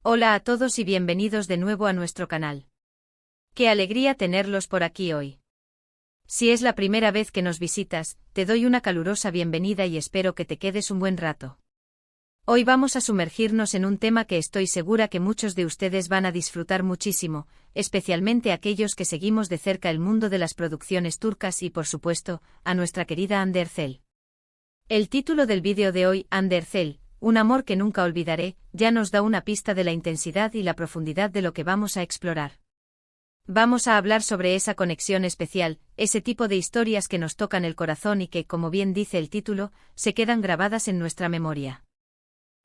Hola a todos y bienvenidos de nuevo a nuestro canal. Qué alegría tenerlos por aquí hoy. Si es la primera vez que nos visitas, te doy una calurosa bienvenida y espero que te quedes un buen rato. Hoy vamos a sumergirnos en un tema que estoy segura que muchos de ustedes van a disfrutar muchísimo, especialmente aquellos que seguimos de cerca el mundo de las producciones turcas y por supuesto, a nuestra querida Hande Erçel. El título del vídeo de hoy, Hande Erçel, un amor que nunca olvidaré, ya nos da una pista de la intensidad y la profundidad de lo que vamos a explorar. Vamos a hablar sobre esa conexión especial, ese tipo de historias que nos tocan el corazón y que, como bien dice el título, se quedan grabadas en nuestra memoria.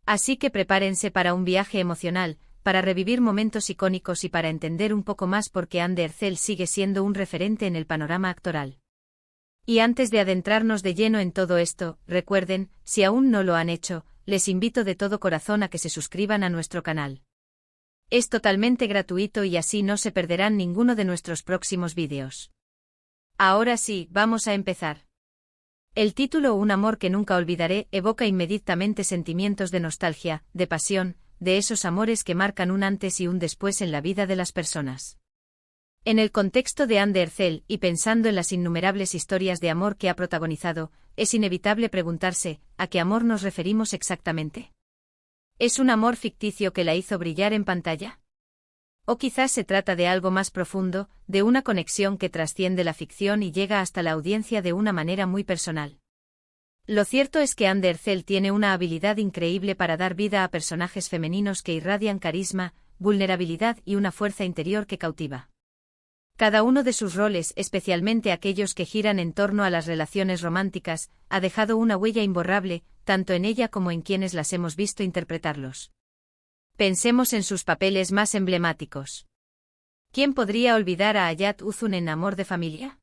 Así que prepárense para un viaje emocional, para revivir momentos icónicos y para entender un poco más por qué Hande Erçel sigue siendo un referente en el panorama actoral. Y antes de adentrarnos de lleno en todo esto, recuerden, si aún no lo han hecho, les invito de todo corazón a que se suscriban a nuestro canal. Es totalmente gratuito y así no se perderán ninguno de nuestros próximos vídeos. Ahora sí, vamos a empezar. El título Un amor que nunca olvidaré evoca inmediatamente sentimientos de nostalgia, de pasión, de esos amores que marcan un antes y un después en la vida de las personas. En el contexto de Hande Erçel y pensando en las innumerables historias de amor que ha protagonizado, es inevitable preguntarse, ¿a qué amor nos referimos exactamente? ¿Es un amor ficticio que la hizo brillar en pantalla? ¿O quizás se trata de algo más profundo, de una conexión que trasciende la ficción y llega hasta la audiencia de una manera muy personal? Lo cierto es que Hande Erçel tiene una habilidad increíble para dar vida a personajes femeninos que irradian carisma, vulnerabilidad y una fuerza interior que cautiva. Cada uno de sus roles, especialmente aquellos que giran en torno a las relaciones románticas, ha dejado una huella imborrable, tanto en ella como en quienes las hemos visto interpretarlos. Pensemos en sus papeles más emblemáticos. ¿Quién podría olvidar a Hayat Uzun en Amor de Familia?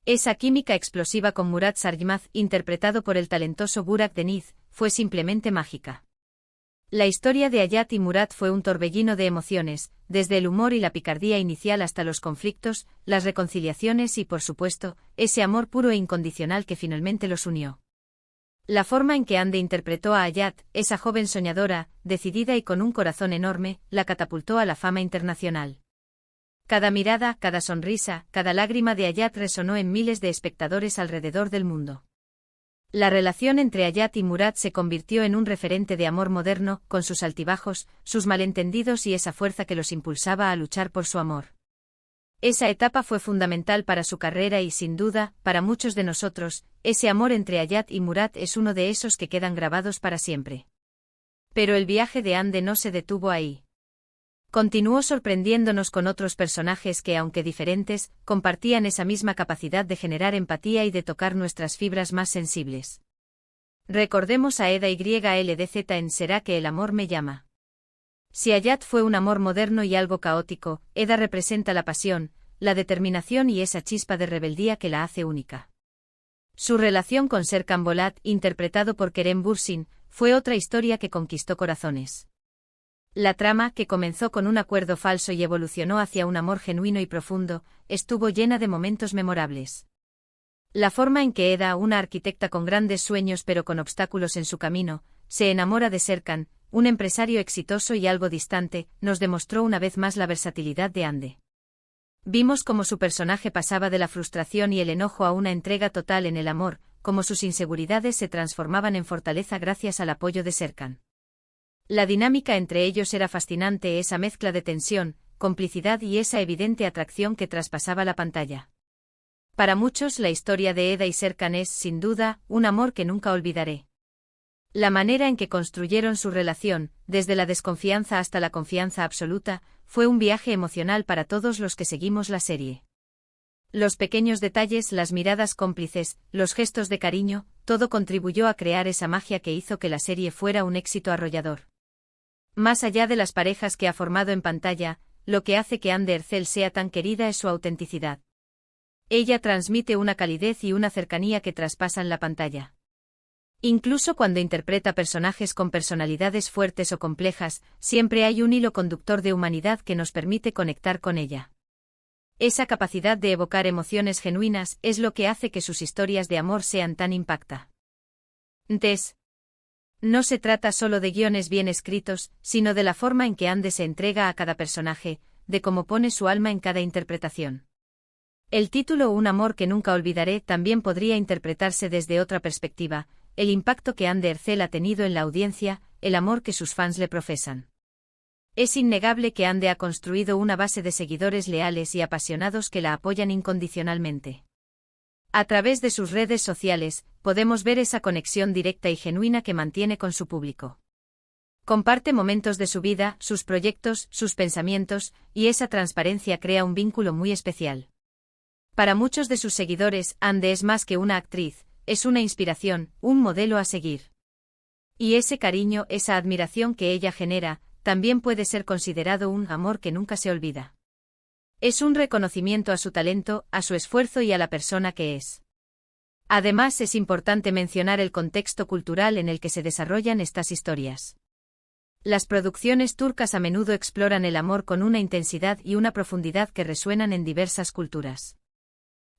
Esa química explosiva con Murat Sargmaz, interpretado por el talentoso Burak Deniz, fue simplemente mágica. La historia de Hayat y Murat fue un torbellino de emociones, desde el humor y la picardía inicial hasta los conflictos, las reconciliaciones y, por supuesto, ese amor puro e incondicional que finalmente los unió. La forma en que Hande interpretó a Hayat, esa joven soñadora, decidida y con un corazón enorme, la catapultó a la fama internacional. Cada mirada, cada sonrisa, cada lágrima de Hayat resonó en miles de espectadores alrededor del mundo. La relación entre Hayat y Murat se convirtió en un referente de amor moderno, con sus altibajos, sus malentendidos y esa fuerza que los impulsaba a luchar por su amor. Esa etapa fue fundamental para su carrera y, sin duda, para muchos de nosotros, ese amor entre Hayat y Murat es uno de esos que quedan grabados para siempre. Pero el viaje de Hande no se detuvo ahí. Continuó sorprendiéndonos con otros personajes que, aunque diferentes, compartían esa misma capacidad de generar empatía y de tocar nuestras fibras más sensibles. Recordemos a Eda YLDZ en Será que el amor me llama. Si Hayat fue un amor moderno y algo caótico, Eda representa la pasión, la determinación y esa chispa de rebeldía que la hace única. Su relación con Serkan Bolat, interpretado por Kerem Bürsin, fue otra historia que conquistó corazones. La trama, que comenzó con un acuerdo falso y evolucionó hacia un amor genuino y profundo, estuvo llena de momentos memorables. La forma en que Eda, una arquitecta con grandes sueños pero con obstáculos en su camino, se enamora de Serkan, un empresario exitoso y algo distante, nos demostró una vez más la versatilidad de Hande. Vimos cómo su personaje pasaba de la frustración y el enojo a una entrega total en el amor, cómo sus inseguridades se transformaban en fortaleza gracias al apoyo de Serkan. La dinámica entre ellos era fascinante, esa mezcla de tensión, complicidad y esa evidente atracción que traspasaba la pantalla. Para muchos la historia de Eda y Serkan es, sin duda, un amor que nunca olvidaré. La manera en que construyeron su relación, desde la desconfianza hasta la confianza absoluta, fue un viaje emocional para todos los que seguimos la serie. Los pequeños detalles, las miradas cómplices, los gestos de cariño, todo contribuyó a crear esa magia que hizo que la serie fuera un éxito arrollador. Más allá de las parejas que ha formado en pantalla, lo que hace que Hande Erçel sea tan querida es su autenticidad. Ella transmite una calidez y una cercanía que traspasan la pantalla. Incluso cuando interpreta personajes con personalidades fuertes o complejas, siempre hay un hilo conductor de humanidad que nos permite conectar con ella. Esa capacidad de evocar emociones genuinas es lo que hace que sus historias de amor sean tan impactantes. No se trata solo de guiones bien escritos, sino de la forma en que Ande se entrega a cada personaje, de cómo pone su alma en cada interpretación. El título Un amor que nunca olvidaré también podría interpretarse desde otra perspectiva, el impacto que Ande Ercel ha tenido en la audiencia, el amor que sus fans le profesan. Es innegable que Ande ha construido una base de seguidores leales y apasionados que la apoyan incondicionalmente. A través de sus redes sociales, podemos ver esa conexión directa y genuina que mantiene con su público. Comparte momentos de su vida, sus proyectos, sus pensamientos, y esa transparencia crea un vínculo muy especial. Para muchos de sus seguidores, Ande es más que una actriz, es una inspiración, un modelo a seguir. Y ese cariño, esa admiración que ella genera, también puede ser considerado un amor que nunca se olvida. Es un reconocimiento a su talento, a su esfuerzo y a la persona que es. Además, es importante mencionar el contexto cultural en el que se desarrollan estas historias. Las producciones turcas a menudo exploran el amor con una intensidad y una profundidad que resuenan en diversas culturas.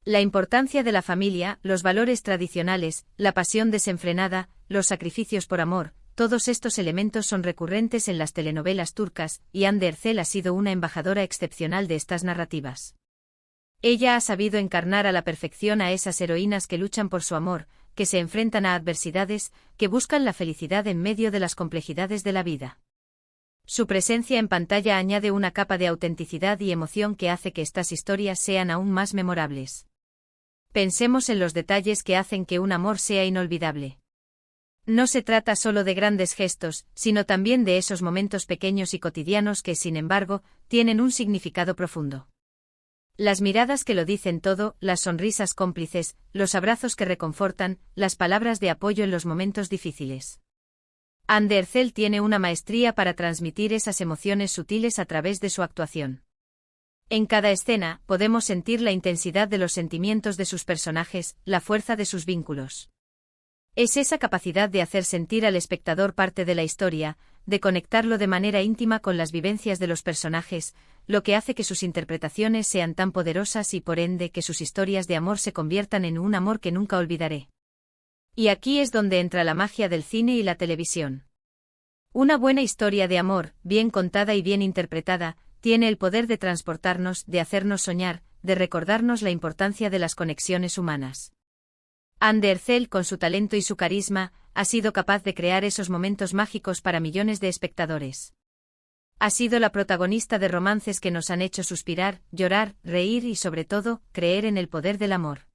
La importancia de la familia, los valores tradicionales, la pasión desenfrenada, los sacrificios por amor, todos estos elementos son recurrentes en las telenovelas turcas, y Hande Erçel ha sido una embajadora excepcional de estas narrativas. Ella ha sabido encarnar a la perfección a esas heroínas que luchan por su amor, que se enfrentan a adversidades, que buscan la felicidad en medio de las complejidades de la vida. Su presencia en pantalla añade una capa de autenticidad y emoción que hace que estas historias sean aún más memorables. Pensemos en los detalles que hacen que un amor sea inolvidable. No se trata solo de grandes gestos, sino también de esos momentos pequeños y cotidianos que, sin embargo, tienen un significado profundo. Las miradas que lo dicen todo, las sonrisas cómplices, los abrazos que reconfortan, las palabras de apoyo en los momentos difíciles. Hande Erçel tiene una maestría para transmitir esas emociones sutiles a través de su actuación. En cada escena, podemos sentir la intensidad de los sentimientos de sus personajes, la fuerza de sus vínculos. Es esa capacidad de hacer sentir al espectador parte de la historia, de conectarlo de manera íntima con las vivencias de los personajes, lo que hace que sus interpretaciones sean tan poderosas y por ende que sus historias de amor se conviertan en un amor que nunca olvidaré. Y aquí es donde entra la magia del cine y la televisión. Una buena historia de amor, bien contada y bien interpretada, tiene el poder de transportarnos, de hacernos soñar, de recordarnos la importancia de las conexiones humanas. Hande Erçel, con su talento y su carisma, ha sido capaz de crear esos momentos mágicos para millones de espectadores. Ha sido la protagonista de romances que nos han hecho suspirar, llorar, reír y sobre todo, creer en el poder del amor.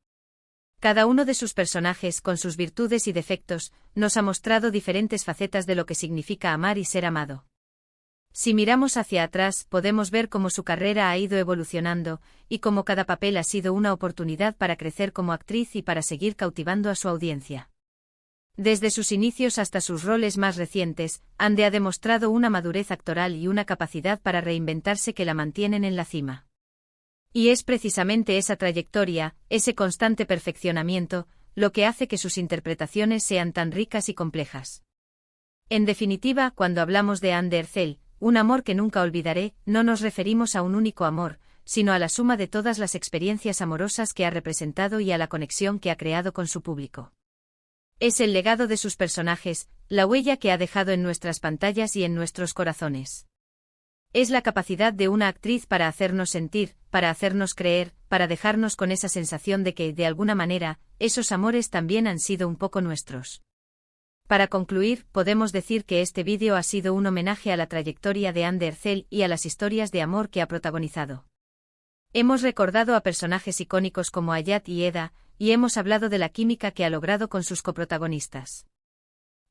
Cada uno de sus personajes, con sus virtudes y defectos, nos ha mostrado diferentes facetas de lo que significa amar y ser amado. Si miramos hacia atrás, podemos ver cómo su carrera ha ido evolucionando, y cómo cada papel ha sido una oportunidad para crecer como actriz y para seguir cautivando a su audiencia. Desde sus inicios hasta sus roles más recientes, Hande ha demostrado una madurez actoral y una capacidad para reinventarse que la mantienen en la cima. Y es precisamente esa trayectoria, ese constante perfeccionamiento, lo que hace que sus interpretaciones sean tan ricas y complejas. En definitiva, cuando hablamos de Hande Erçel, un amor que nunca olvidaré, no nos referimos a un único amor, sino a la suma de todas las experiencias amorosas que ha representado y a la conexión que ha creado con su público. Es el legado de sus personajes, la huella que ha dejado en nuestras pantallas y en nuestros corazones. Es la capacidad de una actriz para hacernos sentir, para hacernos creer, para dejarnos con esa sensación de que, de alguna manera, esos amores también han sido un poco nuestros. Para concluir, podemos decir que este vídeo ha sido un homenaje a la trayectoria de Hande Erçel y a las historias de amor que ha protagonizado. Hemos recordado a personajes icónicos como Hayat y Eda, y hemos hablado de la química que ha logrado con sus coprotagonistas.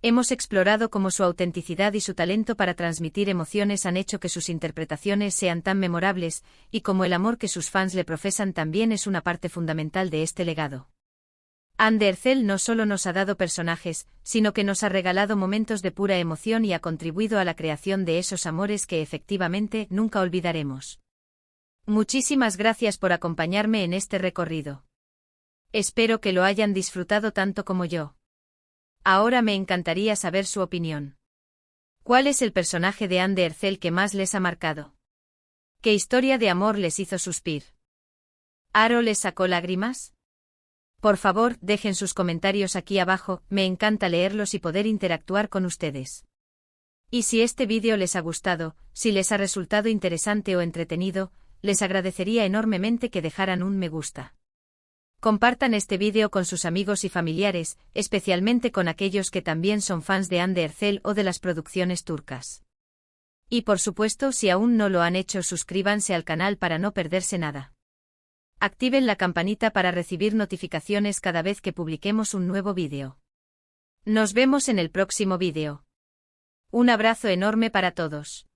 Hemos explorado cómo su autenticidad y su talento para transmitir emociones han hecho que sus interpretaciones sean tan memorables, y cómo el amor que sus fans le profesan también es una parte fundamental de este legado. Hande Erçel no solo nos ha dado personajes, sino que nos ha regalado momentos de pura emoción y ha contribuido a la creación de esos amores que efectivamente nunca olvidaremos. Muchísimas gracias por acompañarme en este recorrido. Espero que lo hayan disfrutado tanto como yo. Ahora me encantaría saber su opinión. ¿Cuál es el personaje de Hande Erçel que más les ha marcado? ¿Qué historia de amor les hizo suspir? ¿Aro les sacó lágrimas? Por favor, dejen sus comentarios aquí abajo, me encanta leerlos y poder interactuar con ustedes. Y si este vídeo les ha gustado, si les ha resultado interesante o entretenido, les agradecería enormemente que dejaran un me gusta. Compartan este vídeo con sus amigos y familiares, especialmente con aquellos que también son fans de Hande Erçel o de las producciones turcas. Y por supuesto, si aún no lo han hecho, suscríbanse al canal para no perderse nada. Activen la campanita para recibir notificaciones cada vez que publiquemos un nuevo vídeo. Nos vemos en el próximo vídeo. Un abrazo enorme para todos.